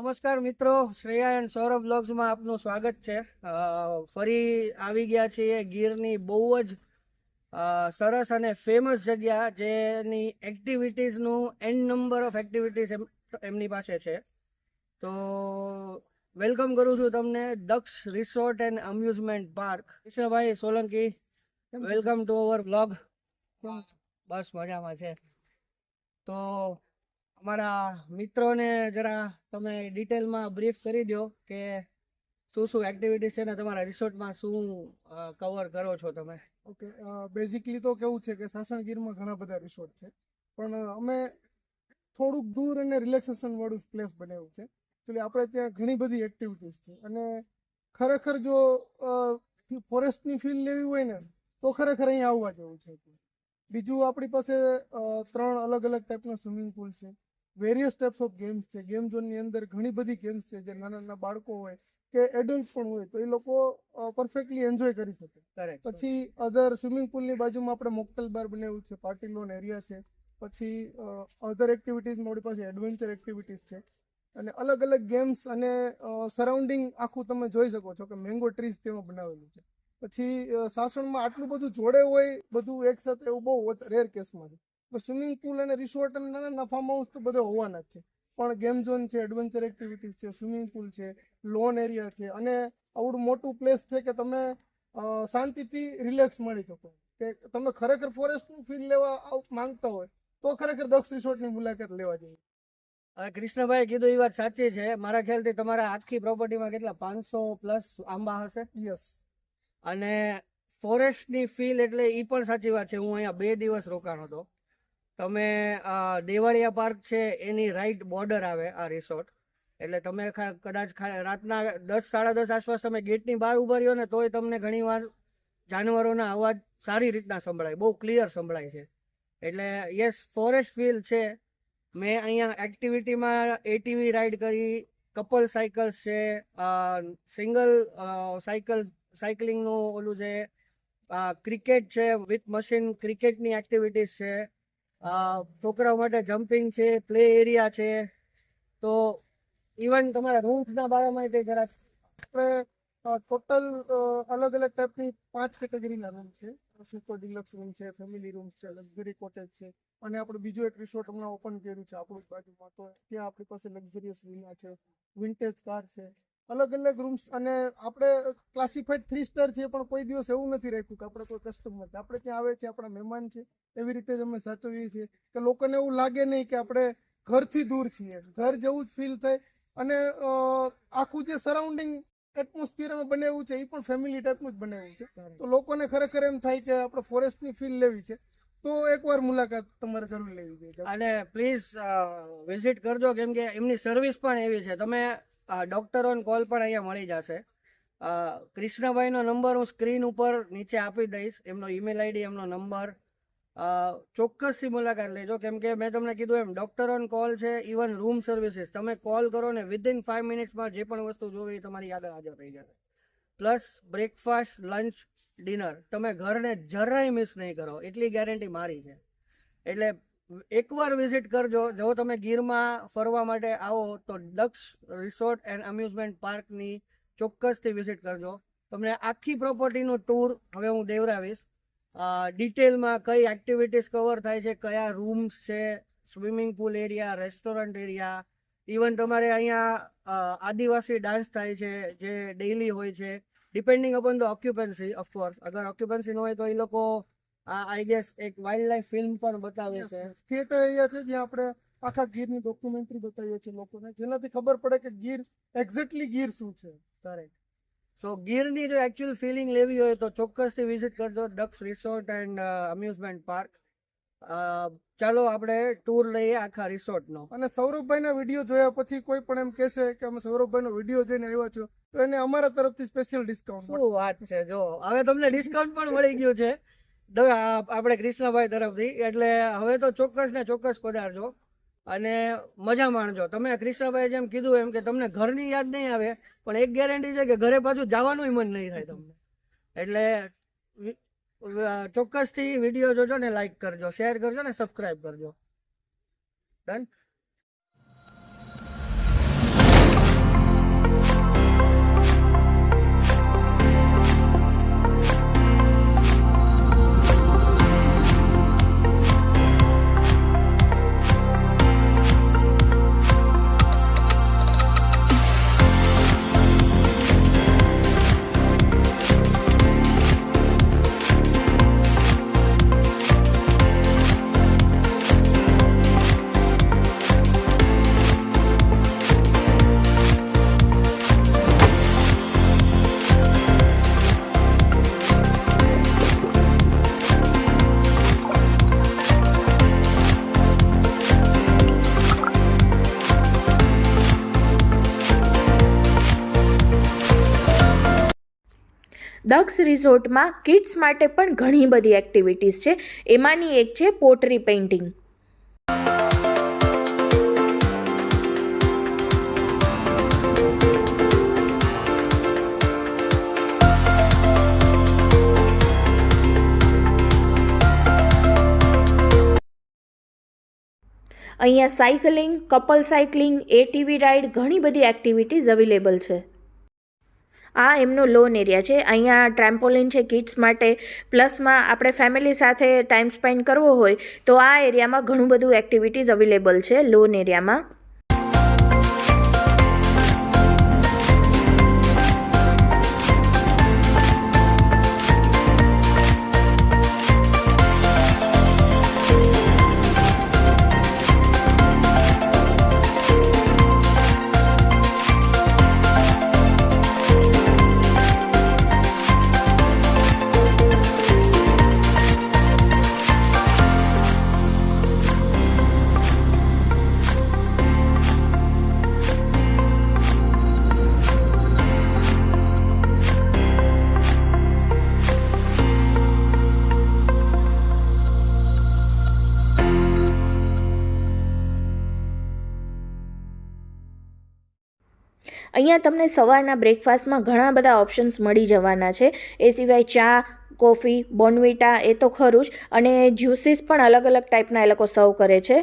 નમસ્કાર મિત્રો, શ્રેયા એન્ડ સૌરભ બ્લોગ્સમાં આપનું સ્વાગત છે. ફરી આવી ગયા છીએ ગીરની બહુ જ સરસ અને ફેમસ જગ્યા, જેની એક્ટિવિટીઝનું એન નંબર ઓફ એક્ટિવિટીઝ એમની પાસે છે. તો વેલકમ કરું છું તમને Daksh resort and amusement park. Krishnabhai Solanki, welcome to our blog. બસ મજામાં છે. તો અમારા મિત્રોને જરા તમે ડિટેલમાં બ્રીફ કરી દો કે શું શું એક્ટિવિટીઝ છે ને તમારા રિસોર્ટમાં શું કવર કરો છો તમે. ઓકે, બેઝિકલી તો કેવું છે કે સાસણગીરમાં ઘણા બધા રિસોર્ટ છે, પણ અમે થોડુંક દૂર અને રિલેક્સેશન વાળું પ્લેસ બનાવ્યું છે. એકચ્યુઅલી આપણે ત્યાં ઘણી બધી એક્ટિવિટીઝ છે, અને ખરેખર જો ફોરેસ્ટની ફીલ લેવી હોય ને તો ખરેખર અહીંયા આવવા જેવું છે. બીજું આપણી પાસે 3 અલગ અલગ ટાઈપના સ્વિમિંગ પુલ છે, વેરિયસ ટાઈપ્સ ઓફ ગેમ્સ છે. ગેમ ઝોનની અંદર ઘણી બધી ગેમ્સ છે જે નાના નાના બાળકો હોય કે એડલ્ટ પણ હોય તો એ લોકો પરફેક્ટલી એન્જોય કરી શકે. પછી અધર સ્વિમિંગ પુલની બાજુમાં આપણે મોકટેલ બાર બનાવ્યું છે, પાર્ટી લોન એરિયા છે. પછી અધર એક્ટિવિટીઝમાં આપણી પાસે એડવેન્ચર એક્ટિવિટીઝ છે, અને અલગ અલગ ગેમ્સ અને સરાઉન્ડિંગ આખું તમે જોઈ શકો છો કે મેંગો ટ્રીઝ તેમાં બનાવેલું છે. પછી સાસણમાં આટલું બધું જોડે હોય બધું એકસાથે એવું બહુ રેર કેસમાં છે. તો સ્વિમિંગ પુલ અને રિસોર્ટ અને નાના નાના ફાર્મ હાઉસ તો બધે હોવાના જ છે, પણ ગેમ ઝોન છે, એડવેન્ચર એક્ટિવિટીઝ છે, સ્વિમિંગ પુલ છે, લોન એરિયા છે, અને આવડું મોટું પ્લેસ છે કે તમે શાંતિથી રિલેક્સ મળી શકો. કે તમે ખરેખર ફોરેસ્ટનું ફીલ લેવા માંગતા હોય તો ખરેખર દક્ષ રિસોર્ટની મુલાકાત લેવા જેવી. હવે કૃષ્ણભાઈ કીધું એ વાત સાચી છે. મારા ખ્યાલથી તમારા આખી પ્રોપર્ટીમાં કેટલા 500+ આંબા હશે. યસ. અને ફોરેસ્ટની ફીલ એટલે એ પણ સાચી વાત છે. હું અહીંયા 2 દિવસ રોકાણો હતો. તમે દેવાળિયા પાર્ક છે એની રાઈટ બોર્ડર આવે આ રિસોર્ટ. એટલે તમે કદાચ રાતના 10-10:30 આસપાસ તમે ગેટની બહાર ઉભા રહ્યો ને તોય તમને ઘણીવાર જાનવરોના અવાજ સારી રીતના સંભળાય, બહુ ક્લિયર સંભળાય છે. એટલે યસ, ફોરેસ્ટ ફીલ છે. મેં અહીંયા એક્ટિવિટીમાં ATV રાઈડ કરી, કપલ સાયકલ્સ છે, સિંગલ સાયકલિંગનું ઓલું છે, ક્રિકેટ છે વિથ મશીન, ક્રિકેટની એક્ટિવિટીઝ છે, છોકરાઓ માટે જમ્પિંગ છે, પ્લે એરિયા છે. તો ઇવન તમારા રૂમ્સના બારામાં તે જરા આપણે ટોટલ અલગ અલગ ટાઈપની 5 કેટેગરીના રૂમ છે. સુપર ડિલક્સ રૂમ છે, ફેમિલી રૂમ છે, લક્ઝરી કોટેજ છે, અને આપણે બીજું એક રિસોર્ટ હમણાં ઓપન કર્યું છે આપણું બાજુમાં, તો ત્યાં આપણી પાસે લક્ઝરિયસ વિલા છે, વિન્ટેજ કાર છે, અલગ અલગ રૂમ્સ. અને આપણે ક્લાસિફાઈડ 3 સ્ટાર છે, પણ કોઈ દિવસ એવું નથી રાખ્યું કે આપણે કોઈ કસ્ટમર છે, આપણે ત્યાં આવે છે આપણા મહેમાન છે એવી રીતે જ અમે સાચવીએ છીએ કે લોકોને એવું લાગે નહીં કે આપણે ઘરથી દૂર છીએ, ઘર જેવું જ ફીલ થાય. અને આખું જે સરાઉન્ડિંગ એટમોસ્ફિયરમાં બનાવ્યું છે એ પણ ફેમિલી ટાઈપનું જ બનાવ્યું છે. તો લોકોને ખરેખર એમ થાય કે આપણે ફોરેસ્ટની ફીલ લેવી છે તો એકવાર મુલાકાત તમારે જરૂર લેવી જોઈએ. અને પ્લીઝ વિઝિટ કરજો, કેમ કે એમની સર્વિસ પણ એવી છે. તમે ડૉક્ટર ઓન કોલ પણ અહીંયા મળી જશે. કૃષ્ણભાઈનો નંબર હું સ્ક્રીન ઉપર નીચે આપી દઈશ, એમનો ઈમેલ આઈડી, એમનો નંબર. ચોક્કસથી મુલાકાત લેજો, કેમ કે મેં તમને કીધું એમ ડૉક્ટર ઓન કોલ છે. ઇવન રૂમ સર્વિસીસ તમે કોલ કરો ને વિધિન 5 મિનિટ્સમાં જે પણ વસ્તુ જોવે એ તમારી આગળ હાજર થઈ જશે. પ્લસ બ્રેકફાસ્ટ, લંચ, ડિનર તમે ઘરને જરાય મિસ નહીં કરો એટલી ગેરંટી મારી છે. એટલે એકવાર વિઝિટ કરજો. જો તમે ગીરમાં ફરવા માટે આવો તો દક્ષ રિસોર્ટ એન્ડ અમ્યુઝમેન્ટ પાર્કની ચોક્કસથી વિઝિટ કરજો. તમને આખી પ્રોપર્ટીનું ટૂર હવે હું દેવરાવીશ. ડિટેલમાં કઈ એક્ટિવિટીઝ કવર થાય છે, કયા રૂમ્સ છે, swimming pool area, restaurant area, even તમારે અહીંયા આદિવાસી ડાન્સ થાય છે જે ડેઇલી હોય છે, depending upon the occupancy. Of course અગર ઓક્યુપન્સી ન હોય તો એ લોકો આઈ ગેસ એક વાઇલ્ડ લાઈફ ફિલ્મ પણ બતાવે છે. થિયેટર એરિયા છે જ્યાં આપણે આખા ગીરની ડોક્યુમેન્ટરી બતાવીએ છીએ લોકોને, જેનાથી ખબર પડે કે ગીર એક્ઝેક્ટલી ગીર શું છે. કરેક્ટ. સો ગીરની જો એકચ્યુઅલ ફિલિંગ લેવી હોય તો ચોક્કસથી વિઝિટ કરજો દક્ષ રિસોર્ટ એન્ડ અમ્યુઝમેન્ટ પાર્ક. ચાલો આપણે ટૂર લઈએ આખા રિસોર્ટનો. અને સૌરભભાઈના વિડીયો જોયા પછી કોઈ પણ એમ કહેશે કે અમે સૌરભભાઈનો વિડીયો જોઈને આવ્યા છો તો એને અમારા તરફથી સ્પેશિયલ ડિસ્કાઉન્ટ. શું વાત છે! જો હવે તમને ડિસ્કાઉન્ટ પણ મળી ગયું છે આપણે કૃષ્ણભાઈ તરફથી. એટલે હવે તો ચોક્કસ ને ચોક્કસ પધારજો અને મજા માણજો. તમે કૃષ્ણભાઈ જેમ કીધું એમ કે તમને ઘરની યાદ નહીં આવે, પણ એક ગેરંટી છે કે ઘરે પાછું જવાનું મન નહીં થાય તમને. એટલે ચોક્કસથી વિડીયો જોજો ને લાઈક કરજો, શેર કરજો ને સબસ્ક્રાઈબ કરજો. ડન. દક્ષ રિઝોર્ટમાં કિડ્સ માટે પણ ઘણી બધી એક્ટિવિટીઝ છે. એમાંની એક છે પોટરી પેઇન્ટિંગ. અહીંયા cycling, couple cycling, ATV ride, ઘણી બધી એક્ટિવિટીઝ અવેલેબલ છે. આ એમનો લોન એરિયા છે. અહીંયા ટ્રેમ્પોલિન છે કિડ્સ માટે. પ્લસમાં આપણે ફેમિલી સાથે ટાઈમ સ્પેન્ડ કરવો હોય તો આ એરિયામાં ઘણું બધું એક્ટિવિટીઝ અવેલેબલ છે લોન એરિયામાં. અહીંયા તમને સવારના બ્રેકફાસ્ટમાં ઘણા બધા ઓપ્શન્સ મળી જવાના છે. એ સિવાય ચા, કોફી, બોર્નવિટા એ તો ખરું જ, અને જ્યુસીસ પણ અલગ અલગ ટાઈપના એ લોકો સર્વ કરે છે.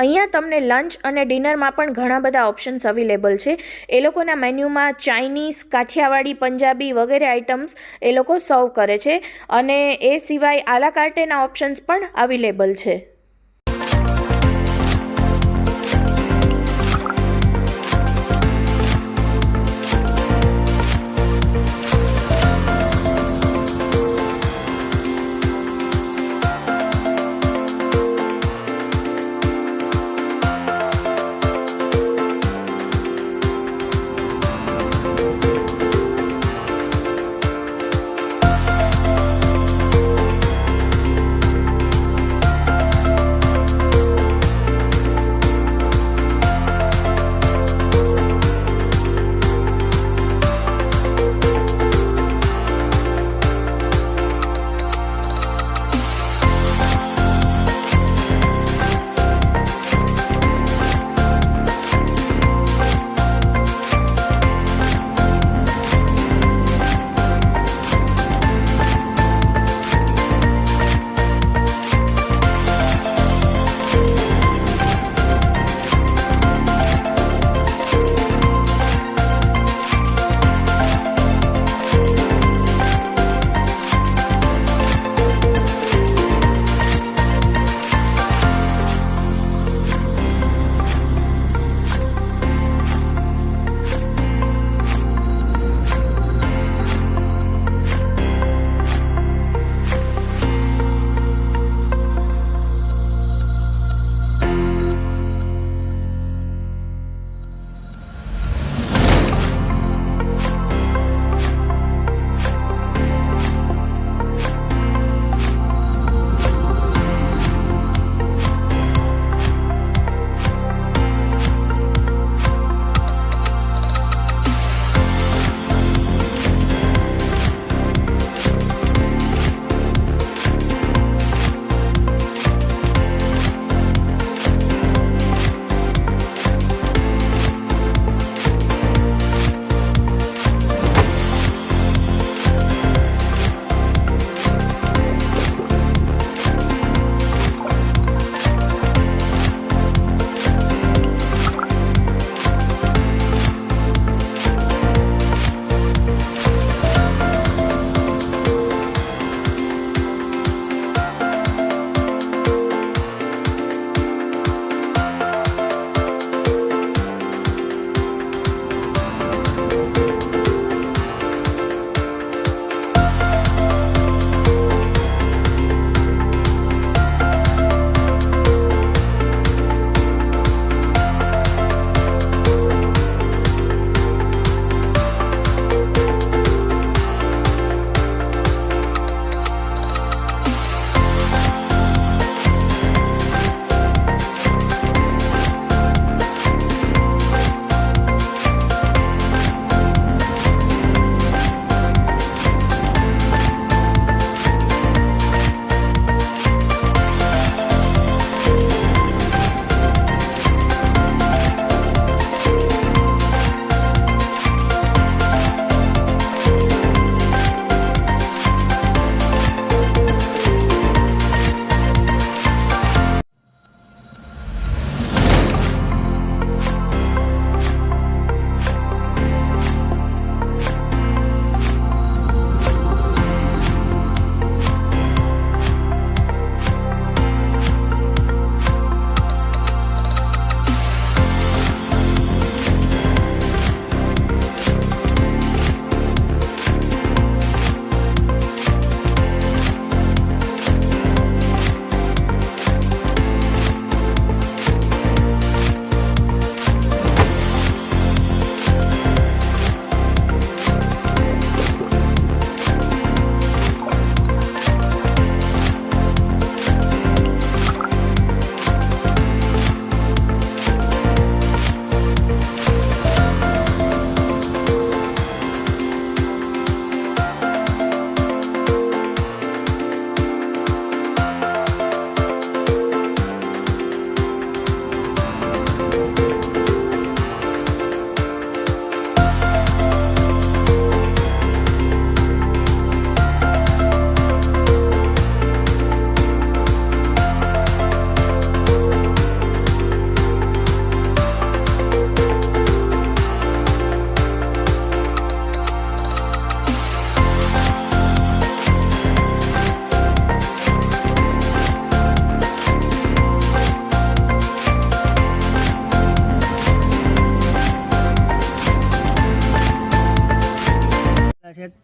અહીંયા તમને લંચ અને ડિનરમાં પણ ઘણા બધા ઓપ્શન્સ અવેલેબલ છે. એ લોકોના મેન્યુમાં ચાઇનીઝ, કાઠિયાવાડી, પંજાબી વગેરે આઇટમ્સ એ લોકો સર્વ કરે છે, અને એ સિવાય આલા કાર્ટેના ઓપ્શન્સ પણ અવેલેબલ છે.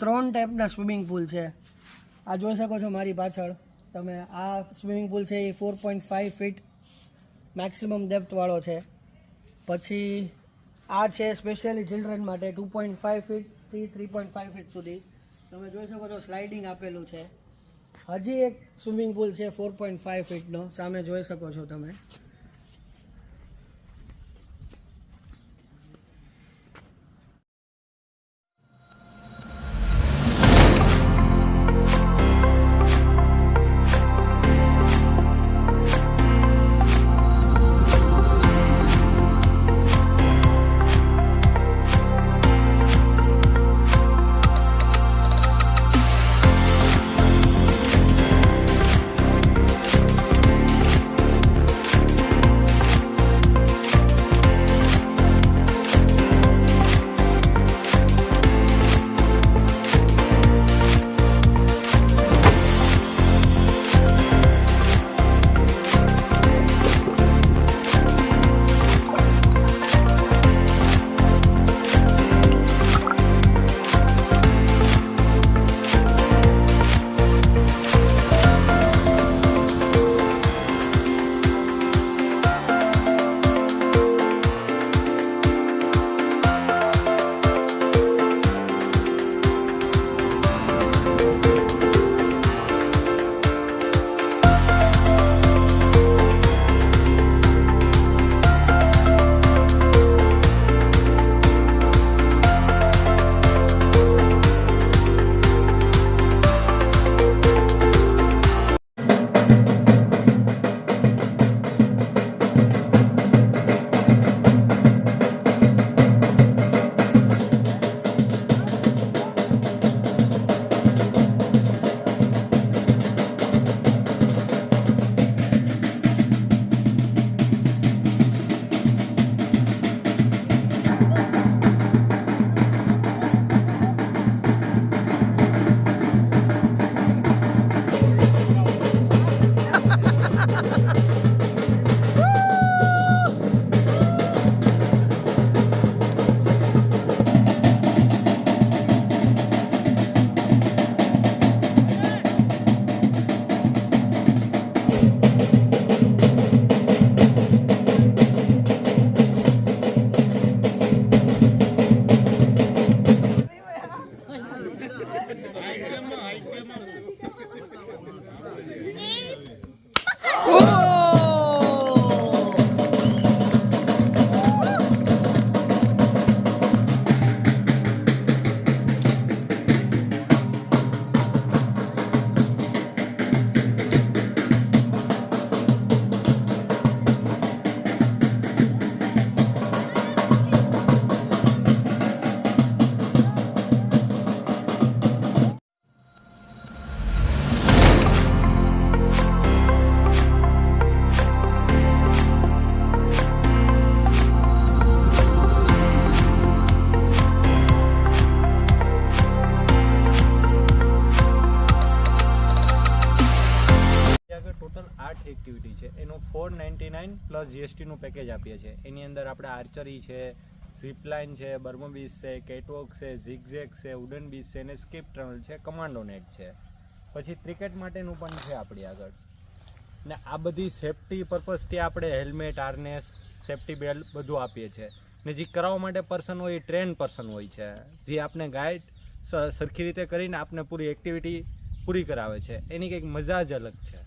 3 ટાઈપના સ્વિમિંગ પુલ છે. આ જોઈ શકો છો મારી પાછળ તમે. આ સ્વિમિંગ પુલ છે એ 4.5 ફીટ મેક્સિમમ ડેપ્થવાળો છે. પછી આ છે સ્પેશિયલી ચિલ્ડ્રન માટે 2.5 ફીટથી 3.5 ફીટ સુધી. તમે જોઈ શકો છો સ્લાઇડિંગ આપેલું છે. હજી એક સ્વિમિંગ પુલ છે 4.5 ફીટનો, સામે જોઈ શકો છો તમે. એક્ટિવિટી છે એનું 499 પ્લસ જીએસટીનું પેકેજ આપીએ છીએ. એની અંદર આપણે આર્ચરી છે, ઝીપલાઇન છે, બર્મબીસ છે, કેટવોક છે, ઝિગઝેગ છે, ઉડન બીચ છે અને સ્કીપ ટનલ છે, કમાન્ડો નેટ છે. પછી ક્રિકેટ માટેનું પણ છે આપણી આગળ. ને આ બધી સેફટી પર્પઝથી આપણે હેલ્મેટ, હાર્નેસ, સેફટી બેલ્ટ બધું આપીએ છીએ. ને જે કરાવવા માટે પર્સન હોય એ ટ્રેન પર્સન હોય છે, જે આપણે ગાઈડ સરખી રીતે કરીને આપણે પૂરી એક્ટિવિટી પૂરી કરાવે છે. એની કંઈક મજા જ અલગ છે.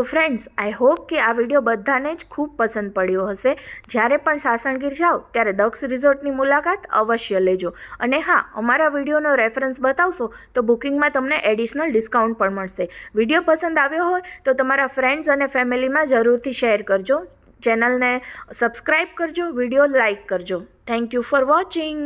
ફ્રેન્ડ્સ, આઈ હોપ કે આ વિડીયો બધાને જ ખૂબ પસંદ પડ્યો હશે. જ્યારે પણ સાસણગીર જાઓ ત્યારે દક્ષ રિઝોર્ટની મુલાકાત અવશ્ય લેજો. અને હા, અમારા વિડીયોનો રેફરન્સ બતાવશો તો બુકિંગમાં તમને એડિશનલ ડિસ્કાઉન્ટ પણ મળશે. વિડીયો પસંદ આવ્યો હોય તો તમારા ફ્રેન્ડ્સ અને ફેમિલીમાં જરૂરથી શેર કરજો. ચેનલને સબસ્ક્રાઈબ કરજો, વિડીયો લાઈક કરજો. Thank you for watching.